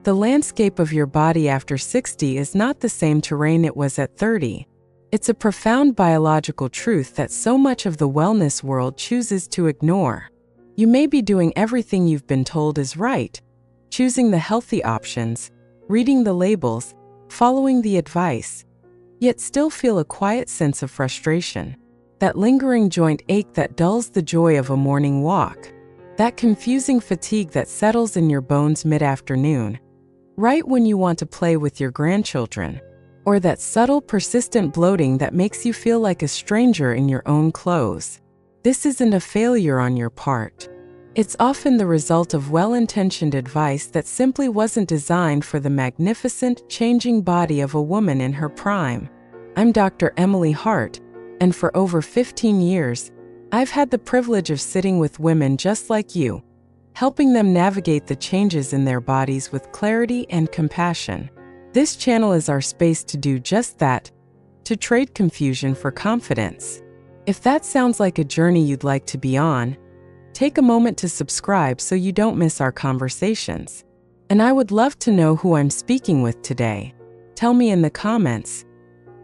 The landscape of your body after 60 is not the same terrain it was at 30. It's a profound biological truth that so much of the wellness world chooses to ignore. You may be doing everything you've been told is right, choosing the healthy options, reading the labels, following the advice, yet still feel a quiet sense of frustration. That lingering joint ache that dulls the joy of a morning walk. That confusing fatigue that settles in your bones mid-afternoon, right when you want to play with your grandchildren. Or that subtle, persistent bloating that makes you feel like a stranger in your own clothes. This isn't a failure on your part. It's often the result of well-intentioned advice that simply wasn't designed for the magnificent, changing body of a woman in her prime. I'm Dr. Emily Hart, and for over 15 years, I've had the privilege of sitting with women just like you, helping them navigate the changes in their bodies with clarity and compassion. This channel is our space to do just that, to trade confusion for confidence. If that sounds like a journey you'd like to be on, take a moment to subscribe so you don't miss our conversations. And I would love to know who I'm speaking with today. Tell me in the comments.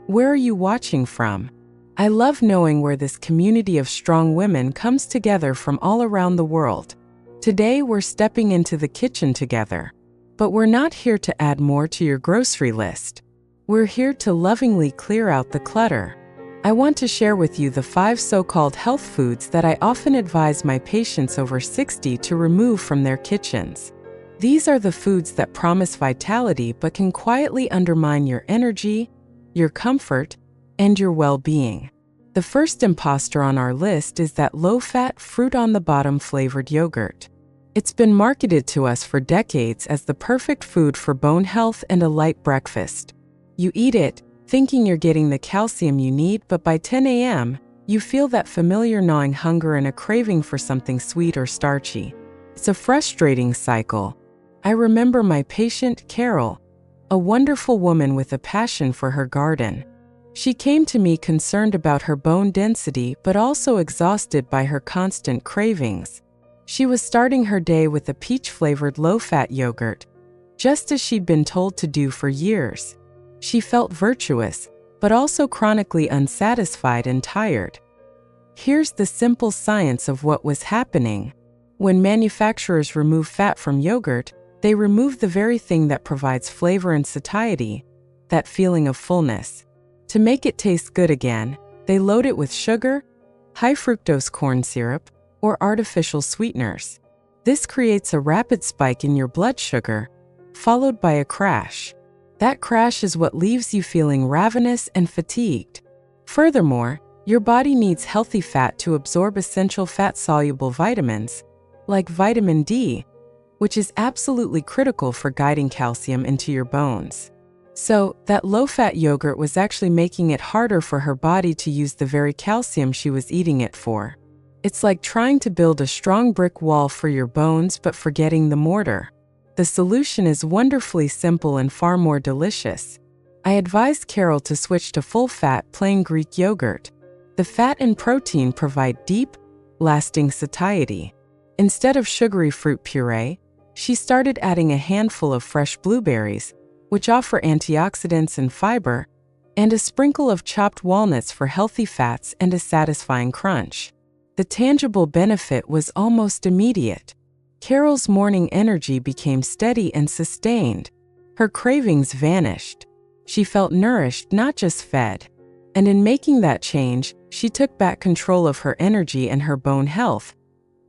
Where are you watching from? I love knowing where this community of strong women comes together from all around the world. Today we're stepping into the kitchen together. But we're not here to add more to your grocery list. We're here to lovingly clear out the clutter. I want to share with you the 5 so-called health foods that I often advise my patients over 60 to remove from their kitchens. These are the foods that promise vitality but can quietly undermine your energy, your comfort, and your well-being. The first imposter on our list is that low-fat, fruit-on-the-bottom flavored yogurt. It's been marketed to us for decades as the perfect food for bone health and a light breakfast. You eat it, thinking you're getting the calcium you need, but by 10 a.m., you feel that familiar gnawing hunger and a craving for something sweet or starchy. It's a frustrating cycle. I remember my patient, Carol, a wonderful woman with a passion for her garden. She came to me concerned about her bone density but also exhausted by her constant cravings. She was starting her day with a peach-flavored low-fat yogurt, just as she'd been told to do for years. She felt virtuous, but also chronically unsatisfied and tired. Here's the simple science of what was happening. When manufacturers remove fat from yogurt, they remove the very thing that provides flavor and satiety, that feeling of fullness. To make it taste good again, they load it with sugar, high-fructose corn syrup, or artificial sweeteners. This creates a rapid spike in your blood sugar, followed by a crash. That crash is what leaves you feeling ravenous and fatigued. Furthermore, your body needs healthy fat to absorb essential fat-soluble vitamins, like vitamin D, which is absolutely critical for guiding calcium into your bones. So, that low-fat yogurt was actually making it harder for her body to use the very calcium she was eating it for. It's like trying to build a strong brick wall for your bones but forgetting the mortar. The solution is wonderfully simple and far more delicious. I advised Carol to switch to full-fat plain Greek yogurt. The fat and protein provide deep, lasting satiety. Instead of sugary fruit puree, she started adding a handful of fresh blueberries, which offer antioxidants and fiber, and a sprinkle of chopped walnuts for healthy fats and a satisfying crunch. The tangible benefit was almost immediate. Carol's morning energy became steady and sustained. Her cravings vanished. She felt nourished, not just fed. And in making that change, she took back control of her energy and her bone health,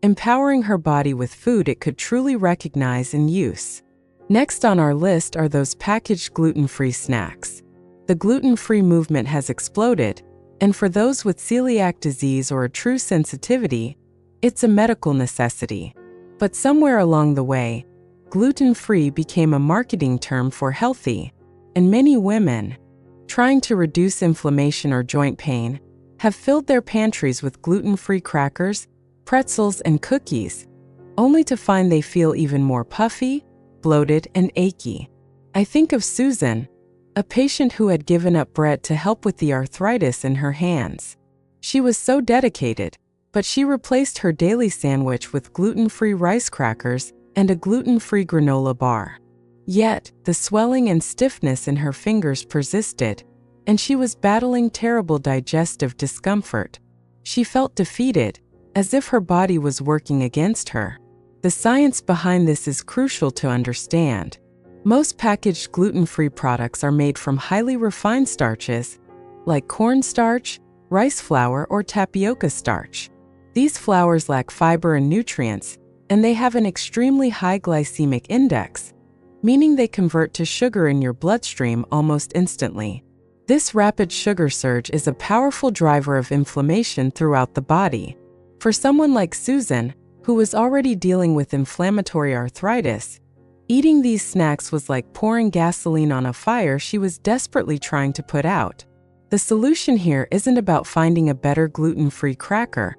empowering her body with food it could truly recognize and use. Next on our list are those packaged gluten-free snacks. The gluten-free movement has exploded, and for those with celiac disease or a true sensitivity, it's a medical necessity. But somewhere along the way, gluten-free became a marketing term for healthy, and many women, trying to reduce inflammation or joint pain, have filled their pantries with gluten-free crackers, pretzels, and cookies, only to find they feel even more puffy, bloated, and achy. I think of Susan, a patient who had given up bread to help with the arthritis in her hands. She was so dedicated, but she replaced her daily sandwich with gluten-free rice crackers and a gluten-free granola bar. Yet, the swelling and stiffness in her fingers persisted, and she was battling terrible digestive discomfort. She felt defeated, as if her body was working against her. The science behind this is crucial to understand. Most packaged gluten-free products are made from highly refined starches, like cornstarch, rice flour, or tapioca starch. These flours lack fiber and nutrients, and they have an extremely high glycemic index, meaning they convert to sugar in your bloodstream almost instantly. This rapid sugar surge is a powerful driver of inflammation throughout the body. For someone like Susan, who was already dealing with inflammatory arthritis, eating these snacks was like pouring gasoline on a fire she was desperately trying to put out. The solution here isn't about finding a better gluten-free cracker.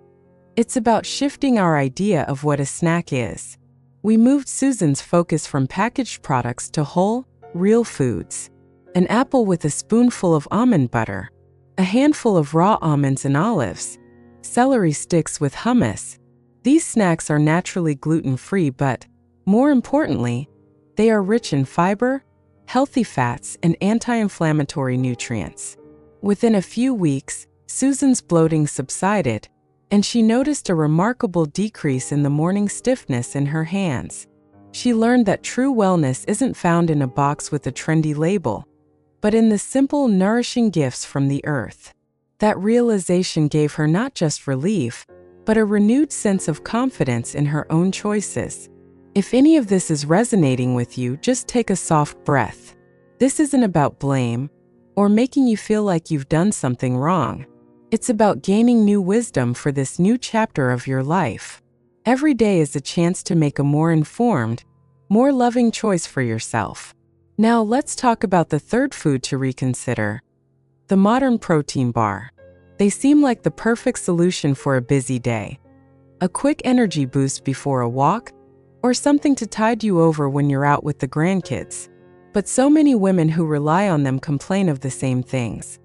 It's about shifting our idea of what a snack is. We moved Susan's focus from packaged products to whole, real foods. An apple with a spoonful of almond butter, a handful of raw almonds and olives, celery sticks with hummus. These snacks are naturally gluten-free, but, more importantly, they are rich in fiber, healthy fats, and anti-inflammatory nutrients. Within a few weeks, Susan's bloating subsided, and she noticed a remarkable decrease in the morning stiffness in her hands. She learned that true wellness isn't found in a box with a trendy label, but in the simple, nourishing gifts from the earth. That realization gave her not just relief, but a renewed sense of confidence in her own choices. If any of this is resonating with you, just take a soft breath. This isn't about blame or making you feel like you've done something wrong. It's about gaining new wisdom for this new chapter of your life. Every day is a chance to make a more informed, more loving choice for yourself. Now let's talk about the third food to reconsider: the modern protein bar. They seem like the perfect solution for a busy day. A quick energy boost before a walk, or something to tide you over when you're out with the grandkids. But so many women who rely on them complain of the same things: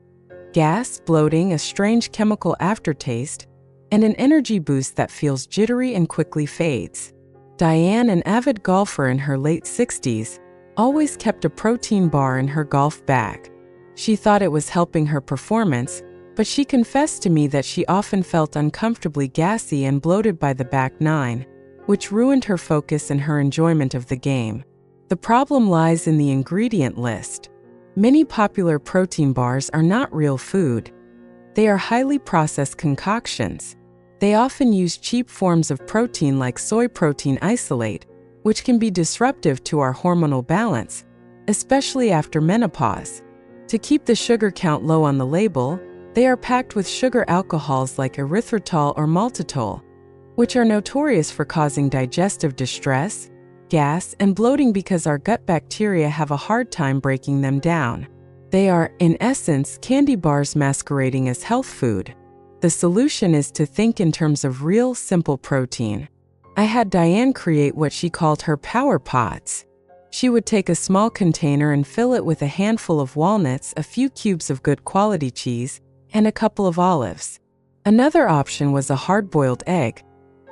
gas, bloating, a strange chemical aftertaste, and an energy boost that feels jittery and quickly fades. Diane, an avid golfer in her late 60s, always kept a protein bar in her golf bag. She thought it was helping her performance, but she confessed to me that she often felt uncomfortably gassy and bloated by the back nine, which ruined her focus and her enjoyment of the game. The problem lies in the ingredient list. Many popular protein bars are not real food. They are highly processed concoctions. They often use cheap forms of protein like soy protein isolate, which can be disruptive to our hormonal balance, especially after menopause. To keep the sugar count low on the label, they are packed with sugar alcohols like erythritol or maltitol, which are notorious for causing digestive distress, gas, and bloating because our gut bacteria have a hard time breaking them down. They are, in essence, candy bars masquerading as health food. The solution is to think in terms of real, simple protein. I had Diane create what she called her power pots. She would take a small container and fill it with a handful of walnuts, a few cubes of good quality cheese, and a couple of olives. Another option was a hard-boiled egg,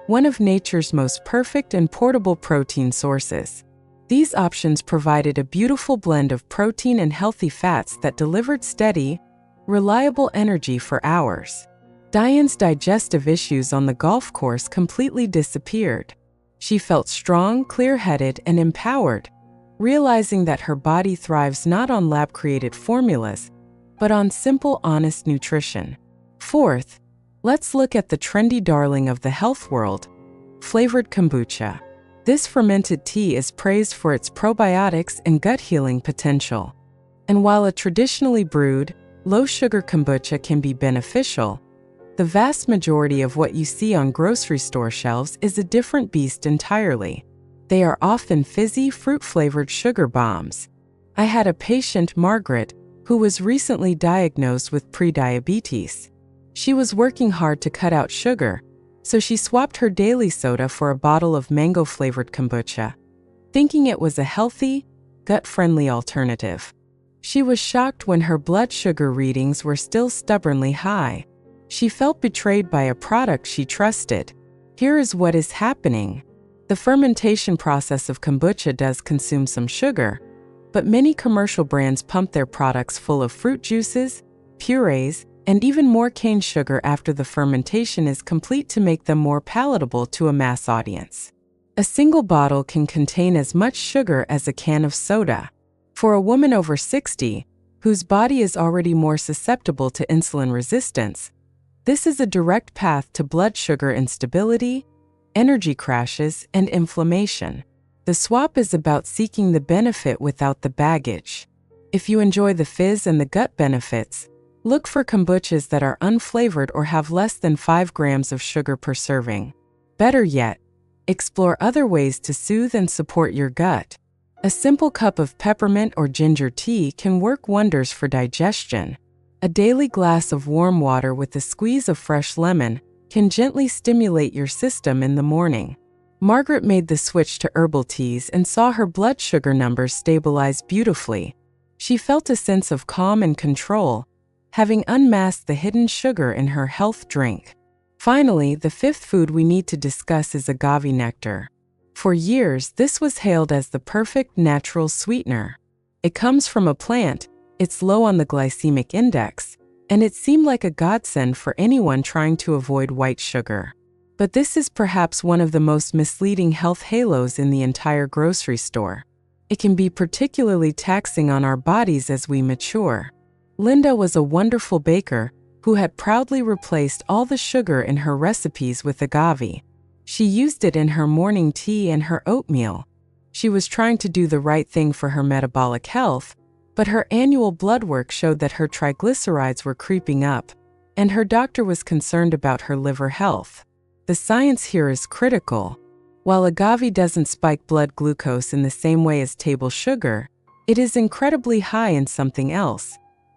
one of nature's most perfect and portable protein sources. These options provided a beautiful blend of protein and healthy fats that delivered steady, reliable energy for hours. Diane's digestive issues on the golf course completely disappeared. She felt strong, clear-headed, and empowered, realizing that her body thrives not on lab-created formulas, but on simple, honest nutrition. Fourth, let's look at the trendy darling of the health world: flavored kombucha. This fermented tea is praised for its probiotics and gut-healing potential. And while a traditionally brewed, low-sugar kombucha can be beneficial, the vast majority of what you see on grocery store shelves is a different beast entirely. They are often fizzy, fruit-flavored sugar bombs. I had a patient, Margaret, who was recently diagnosed with prediabetes. She was working hard to cut out sugar, so she swapped her daily soda for a bottle of mango-flavored kombucha, thinking it was a healthy, gut-friendly alternative. She was shocked when her blood sugar readings were still stubbornly high. She felt betrayed by a product she trusted. Here is what is happening. The fermentation process of kombucha does consume some sugar, but many commercial brands pump their products full of fruit juices, purees, and even more cane sugar after the fermentation is complete to make them more palatable to a mass audience. A single bottle can contain as much sugar as a can of soda. For a woman over 60, whose body is already more susceptible to insulin resistance, this is a direct path to blood sugar instability, energy crashes, and inflammation. The swap is about seeking the benefit without the baggage. If you enjoy the fizz and the gut benefits, look for kombuchas that are unflavored or have less than 5 grams of sugar per serving. Better yet, explore other ways to soothe and support your gut. A simple cup of peppermint or ginger tea can work wonders for digestion. A daily glass of warm water with a squeeze of fresh lemon can gently stimulate your system in the morning. Margaret made the switch to herbal teas and saw her blood sugar numbers stabilize beautifully. She felt a sense of calm and control, having unmasked the hidden sugar in her health drink. Finally, the fifth food we need to discuss is agave nectar. For years, this was hailed as the perfect natural sweetener. It comes from a plant, it's low on the glycemic index, and it seemed like a godsend for anyone trying to avoid white sugar. But this is perhaps one of the most misleading health halos in the entire grocery store. It can be particularly taxing on our bodies as we mature. Linda was a wonderful baker who had proudly replaced all the sugar in her recipes with agave. She used it in her morning tea and her oatmeal. She was trying to do the right thing for her metabolic health, but her annual blood work showed that her triglycerides were creeping up, and her doctor was concerned about her liver health. The science here is critical. While agave doesn't spike blood glucose in the same way as table sugar, it is incredibly high in something else: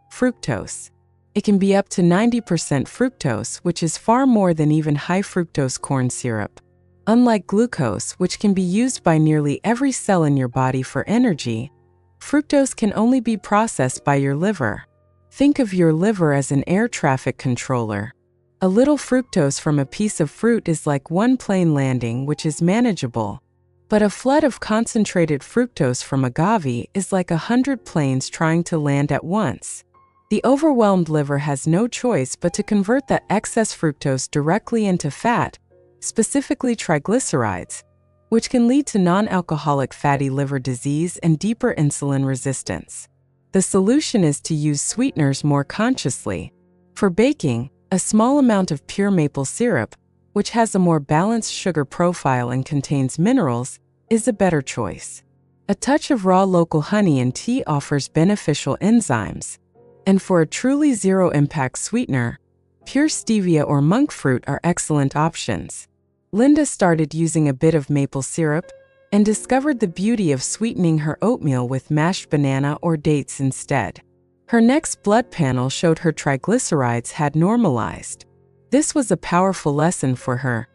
fructose. It can be up to 90% fructose, which is far more than even high fructose corn syrup. Unlike glucose, which can be used by nearly every cell in your body for energy, fructose can only be processed by your liver. Think of your liver as an air traffic controller. A little fructose from a piece of fruit is like one plane landing, which is manageable. But a flood of concentrated fructose from agave is like 100 planes trying to land at once. The overwhelmed liver has no choice but to convert that excess fructose directly into fat, specifically triglycerides, which can lead to non-alcoholic fatty liver disease and deeper insulin resistance. The solution is to use sweeteners more consciously. For baking, a small amount of pure maple syrup, which has a more balanced sugar profile and contains minerals, is a better choice. A touch of raw local honey in tea offers beneficial enzymes. And for a truly zero-impact sweetener, pure stevia or monk fruit are excellent options. Linda started using a bit of maple syrup and discovered the beauty of sweetening her oatmeal with mashed banana or dates instead. Her next blood panel showed her triglycerides had normalized. This was a powerful lesson for her.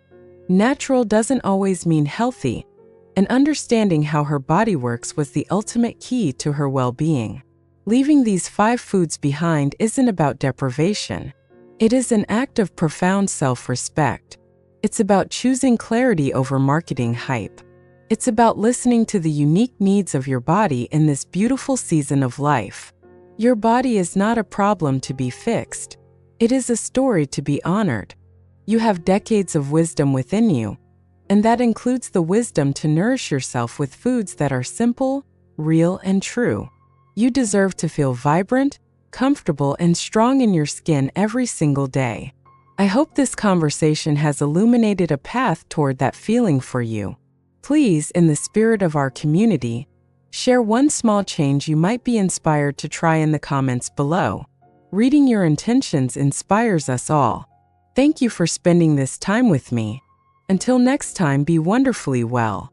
Natural doesn't always mean healthy, and understanding how her body works was the ultimate key to her well-being. Leaving these 5 foods behind isn't about deprivation. It is an act of profound self-respect. It's about choosing clarity over marketing hype. It's about listening to the unique needs of your body in this beautiful season of life. Your body is not a problem to be fixed. It is a story to be honored. You have decades of wisdom within you, and that includes the wisdom to nourish yourself with foods that are simple, real, and true. You deserve to feel vibrant, comfortable, and strong in your skin every single day. I hope this conversation has illuminated a path toward that feeling for you. Please, in the spirit of our community, share one small change you might be inspired to try in the comments below. Reading your intentions inspires us all. Thank you for spending this time with me. Until next time, be wonderfully well.